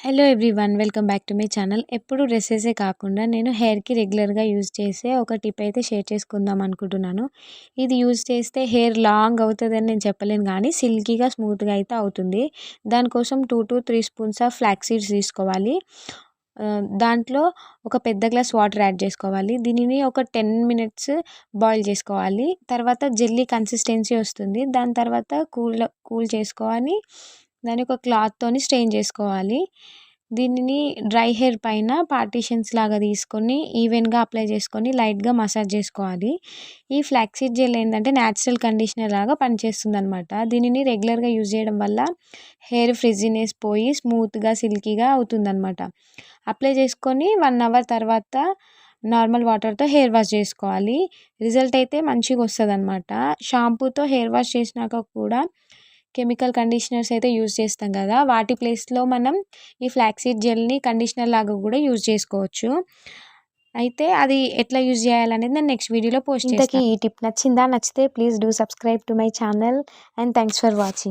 Hello everyone, welcome back to my channel. ఎప్పుడు డ్రెస్సెసే కాకుండా నేను హెయిర్‌కి రెగ్యులర్‌గా యూజ్ చేసే ఒక టిప్ అయితే షేర్ చేసుకుందాం అనుకుంటున్నాను. ఇది యూజ్ చేస్తే హెయిర్ లాంగ్ అవుతదని నేను చెప్పలేను గానీ, సిల్కీగా, స్మూత్‌గా అయితే అవుతుంది. దానికోసం 2-3 స్పూన్స్ ఆఫ్ ఫ్లాక్స్ సీడ్స్ తీసుకోవాలి. దాంట్లో ఒక పెద్ద గ్లాస్ వాటర్ యాడ్ చేసుకోవాలి. దీనిని ఒక 10 మినిట్స్ బాయిల్ చేసుకోవాలి. తర్వాత జెల్లీ కన్సిస్టెన్సీ వస్తుంది. దాని తర్వాత కూల్ చేసుకొని దాన్ని ఒక క్లాత్తోని స్ట్రెయిన్ చేసుకోవాలి. దీనిని డ్రై హెయిర్ పైన పార్టిషన్స్ లాగా తీసుకొని ఈవెన్‌గా అప్లై చేసుకొని లైట్‌గా మసాజ్ చేసుకోవాలి. ఈ ఫ్లాక్సీడ్ జెల్ ఏంటంటే న్యాచురల్ కండిషనర్ లాగా పనిచేస్తుందనమాట. దీనిని రెగ్యులర్‌గా యూజ్ చేయడం వల్ల హెయిర్ ఫ్రిజీనెస్ పోయి స్మూత్‌గా, సిల్కీగా అవుతుందనమాట. అప్లై చేసుకొని 1 అవర్ తర్వాత నార్మల్ వాటర్‌తో హెయిర్ వాష్ చేసుకోవాలి. రిజల్ట్ అయితే మంచిగొస్తదనమాట. షాంపూతో హెయిర్ వాష్ చేసినాక కూడా కెమికల్ కండిషనర్స్ అయితే యూజ్ చేస్తాం కదా! వాటి ప్లేస్‌లో మనం ఈ ఫ్లాక్సీడ్ జెల్‌ని కండిషనర్ లాగా కూడా యూజ్ చేసుకోవచ్చు. అయితే అది ఎట్లా యూజ్ చేయాలనేది నేను నెక్స్ట్ వీడియోలో పోస్ట్ చేస్తా. ఇంతకీ ఈ టిప్ నచ్చిందా? నచ్చితే please do subscribe to my channel and thanks for watching.